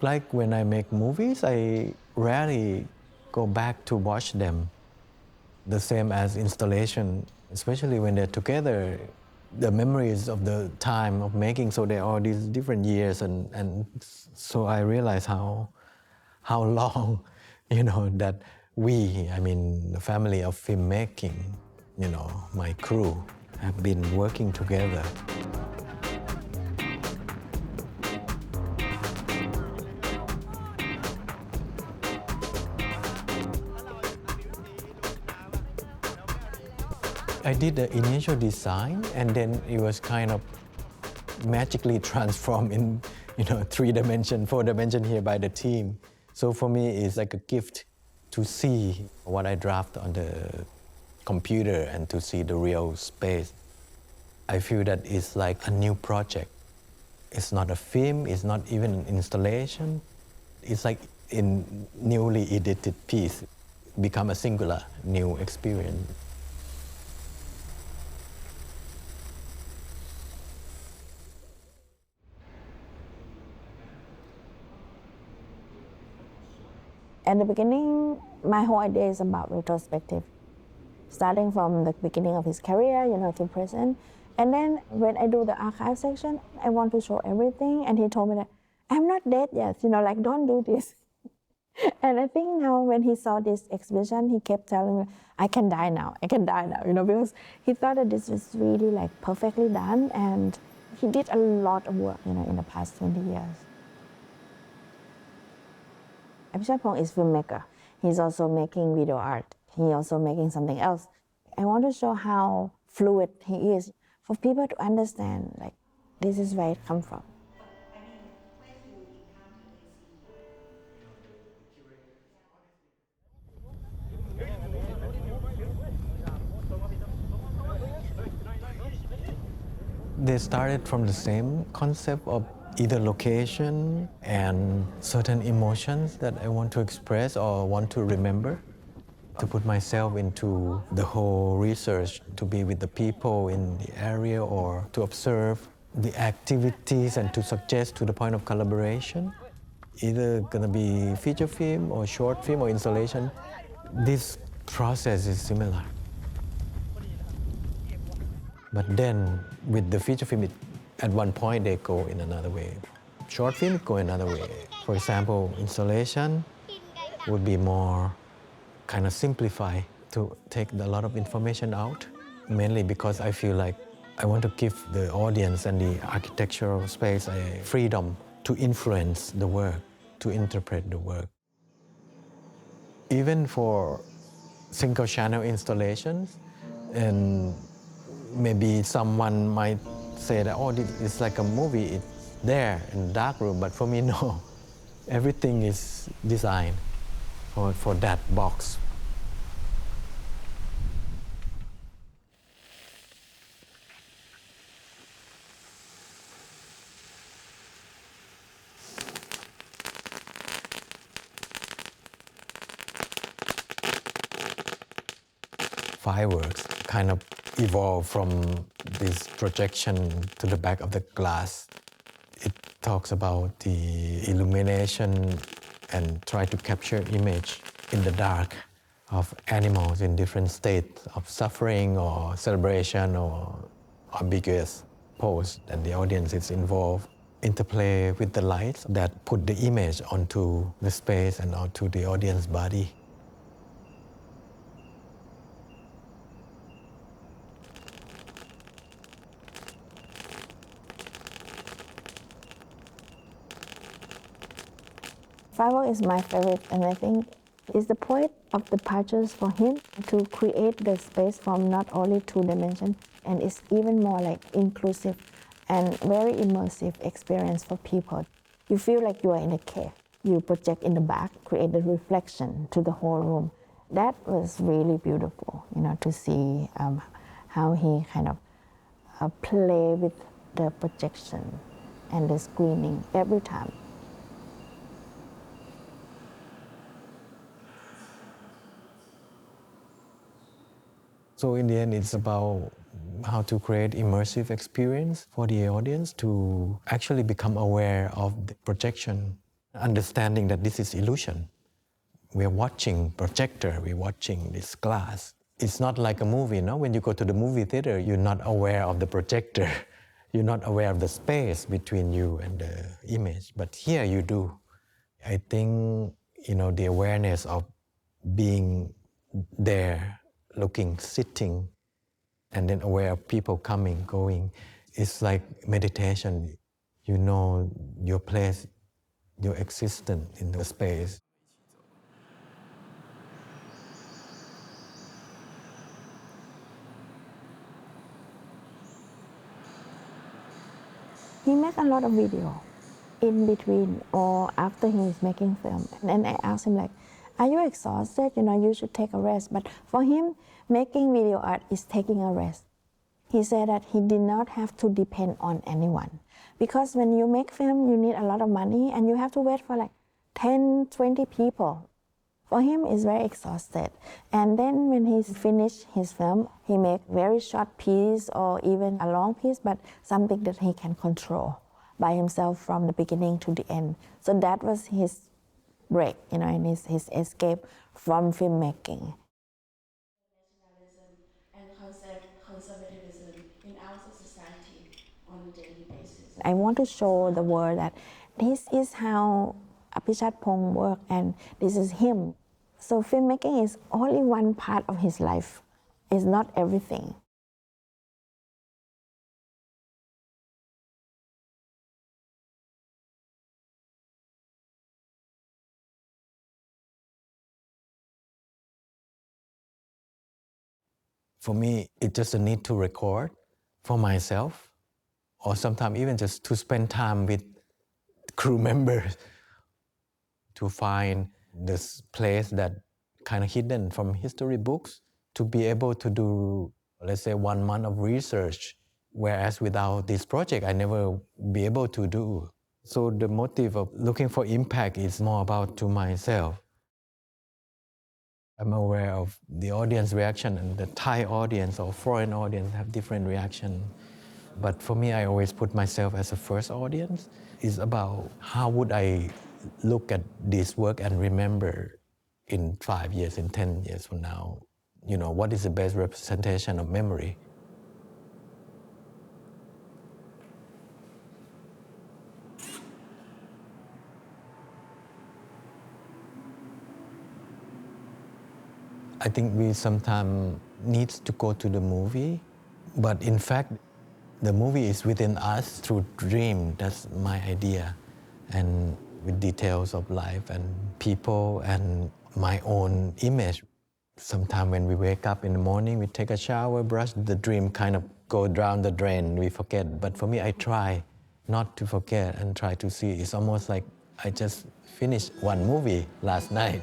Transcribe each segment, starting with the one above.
Like when I make movies, I rarely go back to watch them. The same as installation, especially when they're together, the memories of the time of making, so there are these different years, and so I realize how long, that the family of filmmaking, my crew, have been working together. I did the initial design, and then it was kind of magically transformed in, 3-dimension, 4-dimension here by the team. So for me, it's like a gift to see what I draft on the computer and to see the real space. I feel that it's like a new project. It's not a film, it's not even an installation. It's like a newly edited piece, become a singular new experience. At the beginning, my whole idea is about retrospective, starting from the beginning of his career, to present. And then when I do the archive section, I want to show everything. And he told me that, I'm not dead yet, don't do this. And I think now when he saw this exhibition, he kept telling me, I can die now, because he thought that this was really perfectly done. And he did a lot of work, in the past 20 years. Apichatpong is a filmmaker. He's also making video art. He's also making something else. I want to show how fluid he is for people to understand, this is where it comes from. They started from the same concept of either location and certain emotions that I want to express or want to remember, to put myself into the whole research, to be with the people in the area or to observe the activities and to suggest to the point of collaboration, either gonna be feature film or short film or installation. This process is similar. But then with the feature film, at one point they go in another way. Short film go another way. For example, installation would be more kind of simplified, to take a lot of information out, mainly because I feel like I want to give the audience and the architectural space a freedom to influence the work, to interpret the work. Even for single channel installations, and maybe someone might say that, this is like a movie, it's there in the dark room, but for me, no. Everything is designed for that box. Fireworks kind of evolved from this projection to the back of the glass. It talks about the illumination and try to capture image in the dark of animals in different states of suffering or celebration or ambiguous pose, and the audience is involved. Interplay with the lights that put the image onto the space and onto the audience body. Firework is my favorite, and I think it's the point of departures for him to create the space from not only 2-dimension, and it's even more inclusive and very immersive experience for people. You feel like you are in a cave. You project in the back, create the reflection to the whole room. That was really beautiful, to see how he kind of play with the projection and the screening every time. So in the end, it's about how to create immersive experience for the audience to actually become aware of the projection understanding that this is illusion. We're watching projector, we're watching this glass. It's not like a movie, no? When you go to the movie theater, you're not aware of the projector. You're not aware of the space between you and the image. But here you do. I think, the awareness of being there, looking, sitting, and then aware of people coming, going, it's like meditation. You know your place, your existence in the space. He makes a lot of video in between or after he is making film. And I asked him are you exhausted? You should take a rest. But for him, making video art is taking a rest. He said that he did not have to depend on anyone. Because when you make film, you need a lot of money and you have to wait for 10, 20 people. For him, it's very exhausted. And then when he's finished his film, he make very short piece or even a long piece, but something that he can control by himself from the beginning to the end. So that was his break, and his escape from filmmaking. Nationalism and conservatism in our society on a daily basis. I want to show the world that this is how Apichatpong worked and this is him. So filmmaking is only one part of his life. It's not everything. For me, it's just a need to record for myself, or sometimes even just to spend time with crew members to find this place that kind of hidden from history books, to be able to do, let's say, 1 month of research, whereas without this project, I never be able to do. So the motive of looking for impact is more about to myself. I'm aware of the audience reaction, and the Thai audience or foreign audience have different reaction. But for me, I always put myself as a first audience. It's about how would I look at this work and remember in 5 years, in 10 years from now, what is the best representation of memory? I think we sometimes need to go to the movie, but in fact, the movie is within us through dream. That's my idea. And with details of life and people and my own image. Sometimes when we wake up in the morning, we take a shower, brush, the dream kind of go down the drain, we forget. But for me, I try not to forget and try to see. It's almost like I just finished one movie last night.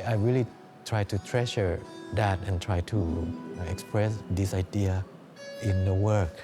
I really try to treasure that and try to express this idea in the work.